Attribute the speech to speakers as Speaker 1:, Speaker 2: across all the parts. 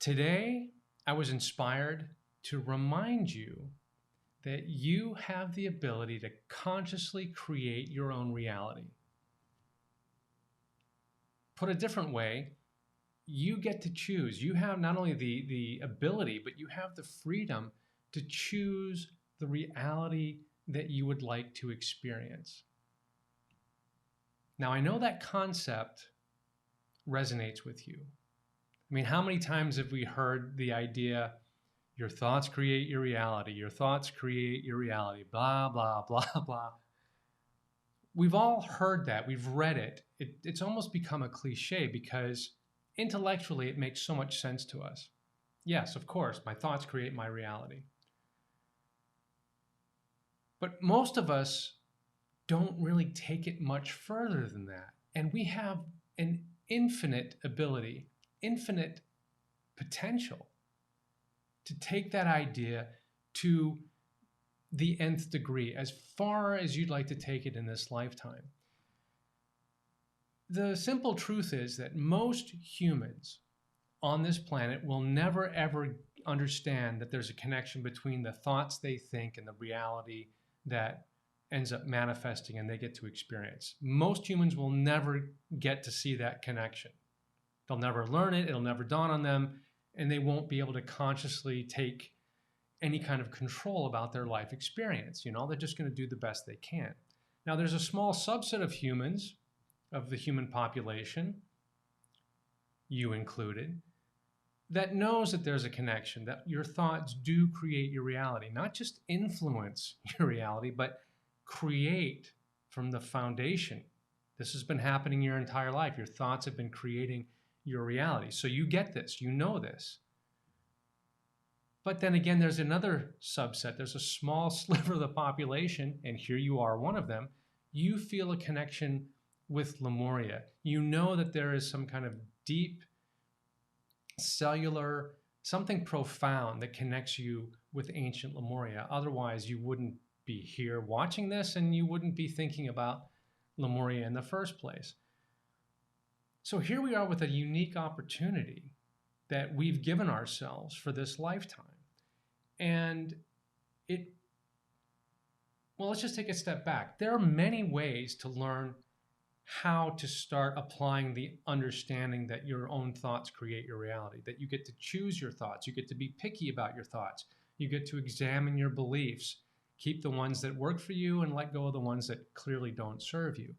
Speaker 1: Today, I was inspired to remind you that you have the ability to consciously create your own reality. Put a different way, you get to choose. You have not only the ability, but you have the freedom to choose the reality that you would like to experience. Now, I know that concept resonates with you. I mean, how many times have we heard the idea, your thoughts create your reality, your thoughts create your reality, blah, blah, blah, blah. We've all heard that, we've read it. It's almost become a cliche because intellectually it makes so much sense to us. Yes, of course, my thoughts create my reality. But most of us don't really take it much further than that. And we have an infinite ability, infinite potential to take that idea to the nth degree, as far as you'd like to take it in this lifetime. The simple truth is that most humans on this planet will never ever understand that there's a connection between the thoughts they think and the reality that ends up manifesting and they get to experience. Most humans will never get to see that connection. They'll never learn it, it'll never dawn on them, and they won't be able to consciously take any kind of control about their life experience. They're just going to do the best they can. Now, there's a small subset of humans, of the human population, you included, that knows that there's a connection, that your thoughts do create your reality, not just influence your reality, but create from the foundation. This has been happening your entire life. Your thoughts have been creating your reality. So you get this, you know this. But then again, there's another subset. There's a small sliver of the population, and here you are one of them. You feel a connection with Lemuria. You know that there is some kind of deep cellular, something profound that connects you with ancient Lemuria. Otherwise, you wouldn't be here watching this, and you wouldn't be thinking about Lemuria in the first place. So here we are with a unique opportunity that we've given ourselves for this lifetime. And let's just take a step back. There are many ways to learn how to start applying the understanding that your own thoughts create your reality, that you get to choose your thoughts, you get to be picky about your thoughts, you get to examine your beliefs, keep the ones that work for you and let go of the ones that clearly don't serve you.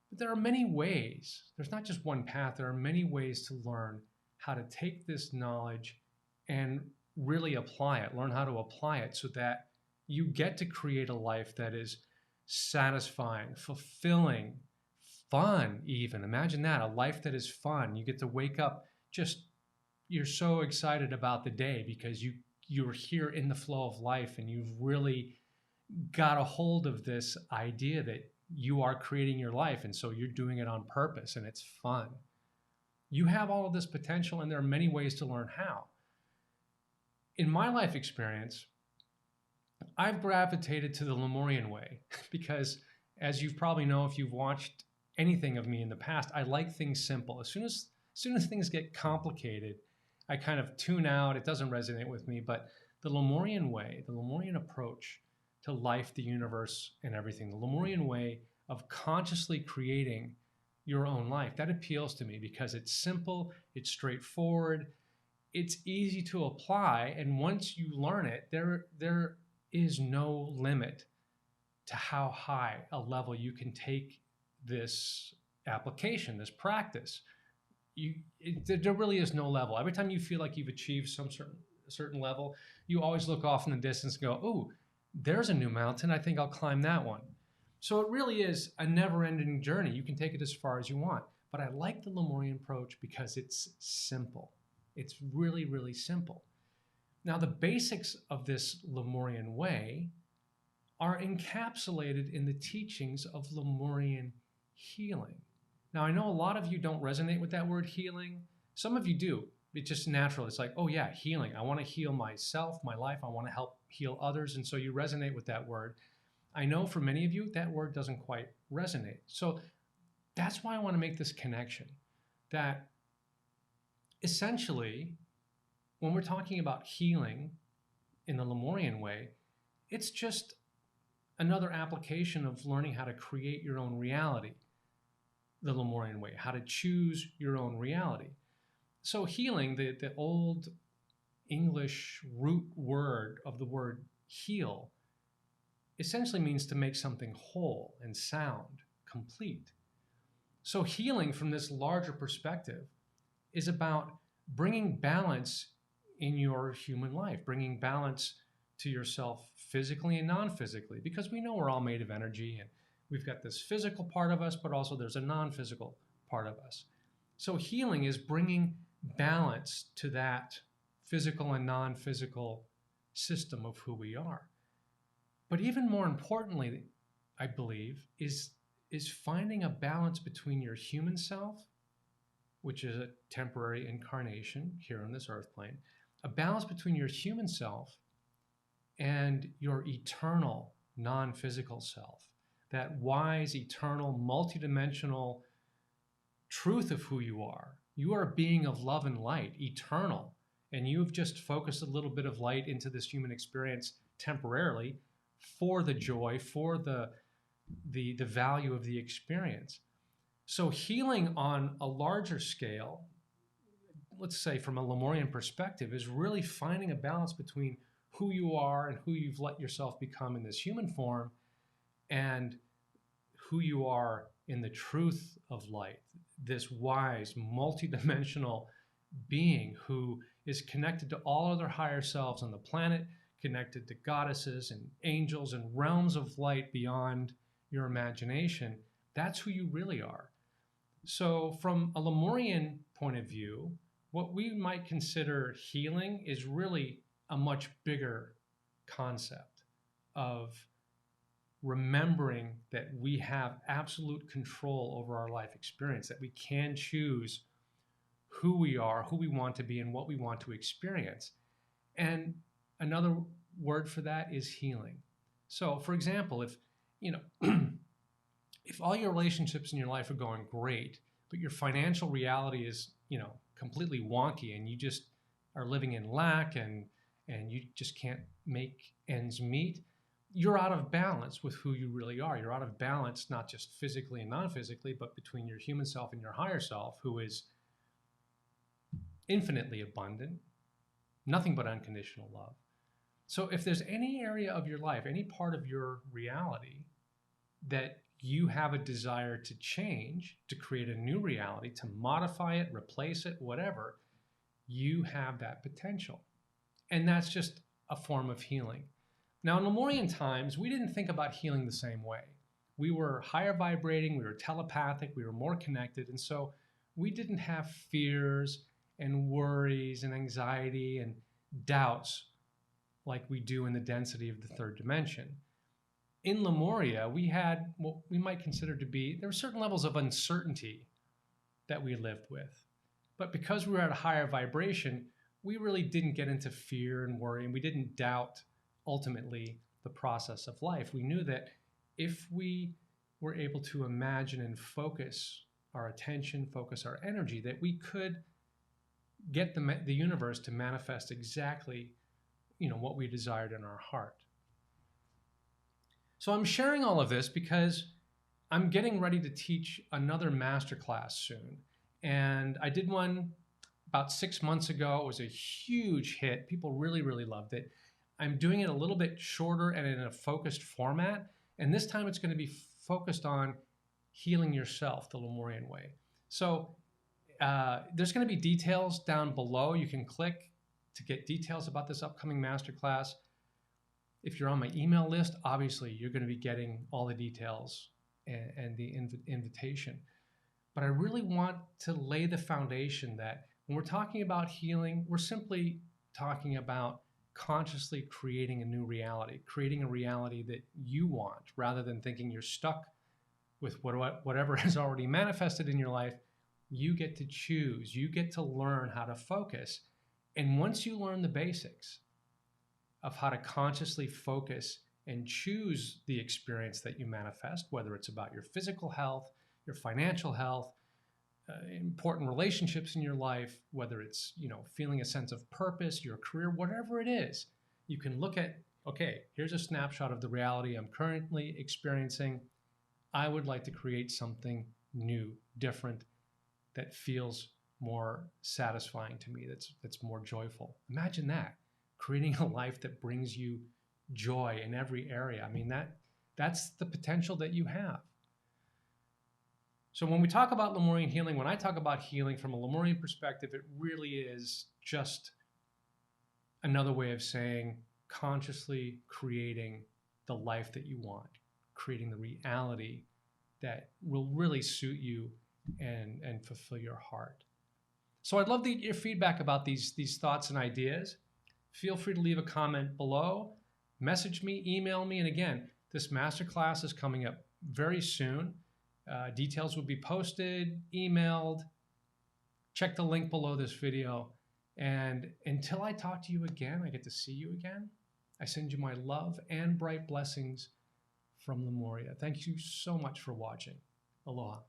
Speaker 1: But there are many ways. There's not just one path. There are many ways to learn how to take this knowledge and really apply it, learn how to apply it so that you get to create a life that is satisfying, fulfilling, fun even. Imagine that, a life that is fun. You get to wake up you're so excited about the day because you're here in the flow of life and you've really got a hold of this idea that you are creating your life, and so you're doing it on purpose and it's fun. You have all of this potential, and there are many ways to learn how. In my life experience, I've gravitated to the Lemurian way because, as you probably know if you've watched anything of me in the past, I like things simple. As soon as things get complicated, I kind of tune out. It doesn't resonate with me. But the Lemurian way, the Lemurian approach to life, the universe, and everything, the Lemurian way of consciously creating your own life, that appeals to me because it's simple, it's straightforward, it's easy to apply, and once you learn it, there is no limit to how high a level you can take this application, this practice. There really is no level. Every time you feel like you've achieved some certain level, you always look off in the distance and go, oh, there's a new mountain. I think I'll climb that one. So it really is a never-ending journey. You can take it as far as you want. But I like the Lemurian approach because it's simple. It's really, really simple. Now, the basics of this Lemurian way are encapsulated in the teachings of Lemurian healing. Now, I know a lot of you don't resonate with that word healing. Some of you do. It's just natural. It's like, oh yeah, healing. I want to heal myself, my life. I want to help heal others. And so you resonate with that word. I know for many of you, that word doesn't quite resonate. So that's why I want to make this connection that essentially when we're talking about healing in the Lemurian way, it's just another application of learning how to create your own reality, the Lemurian way, how to choose your own reality. So healing, the old English root word of the word heal, essentially means to make something whole and sound, complete. So healing from this larger perspective is about bringing balance in your human life, bringing balance to yourself physically and non-physically, because we know we're all made of energy and we've got this physical part of us, but also there's a non-physical part of us. So healing is bringing balance to that physical and non-physical system of who we are. But even more importantly, I believe, is finding a balance between your human self, which is a temporary incarnation here on this earth plane, a balance between your human self and your eternal non-physical self, that wise, eternal, multidimensional truth of who you are. You are a being of love and light, eternal, and you've just focused a little bit of light into this human experience temporarily for the joy, for the value of the experience. So healing on a larger scale, let's say from a Lemurian perspective, is really finding a balance between who you are and who you've let yourself become in this human form and who you are in the truth of light, this wise, multidimensional being who is connected to all other higher selves on the planet, connected to goddesses and angels and realms of light beyond your imagination. That's who you really are. So from a Lemurian point of view, what we might consider healing is really a much bigger concept of remembering that we have absolute control over our life experience, that we can choose who we are, who we want to be, and what we want to experience. And another word for that is healing. So, for example, if if all your relationships in your life are going great, but your financial reality is, completely wonky and you just are living in lack and you just can't make ends meet, you're out of balance with who you really are. You're out of balance, not just physically and non-physically, but between your human self and your higher self, who is infinitely abundant, nothing but unconditional love. So if there's any area of your life, any part of your reality that you have a desire to change, to create a new reality, to modify it, replace it, whatever, you have that potential. And that's just a form of healing. Now, in Lemurian times, we didn't think about healing the same way. We were higher vibrating, we were telepathic, we were more connected, and so we didn't have fears and worries and anxiety and doubts like we do in the density of the third dimension. In Lemuria, we had what we might consider to be, there were certain levels of uncertainty that we lived with. But because we were at a higher vibration, we really didn't get into fear and worry, and we didn't doubt ultimately the process of life. We knew that if we were able to imagine and focus our attention, focus our energy, that we could get the universe to manifest exactly, what we desired in our heart. So I'm sharing all of this because I'm getting ready to teach another masterclass soon. And I did one about 6 months ago. It was a huge hit. People really, really loved it. I'm doing it a little bit shorter and in a focused format. And this time it's going to be focused on healing yourself the Lemurian way. So there's going to be details down below. You can click to get details about this upcoming masterclass. If you're on my email list, obviously you're going to be getting all the details and the invitation. But I really want to lay the foundation that when we're talking about healing, we're simply talking about consciously creating a new reality, creating a reality that you want, rather than thinking you're stuck with whatever has already manifested in your life. You get to choose. You get to learn how to focus. And once you learn the basics of how to consciously focus and choose the experience that you manifest, whether it's about your physical health, your financial health, important relationships in your life, whether it's, feeling a sense of purpose, your career, whatever it is, you can look at, okay, here's a snapshot of the reality I'm currently experiencing. I would like to create something new, different, that feels more satisfying to me, that's more joyful. Imagine that, creating a life that brings you joy in every area. I mean, that's the potential that you have. So when we talk about Lemurian healing, when I talk about healing from a Lemurian perspective, it really is just another way of saying consciously creating the life that you want, creating the reality that will really suit you and fulfill your heart. So I'd love to get your feedback about these thoughts and ideas. Feel free to leave a comment below, message me, email me, and again, this masterclass is coming up very soon. Details will be posted, emailed. Check the link below this video. And until I talk to you again, I get to see you again, I send you my love and bright blessings from Lemuria. Thank you so much for watching. Aloha.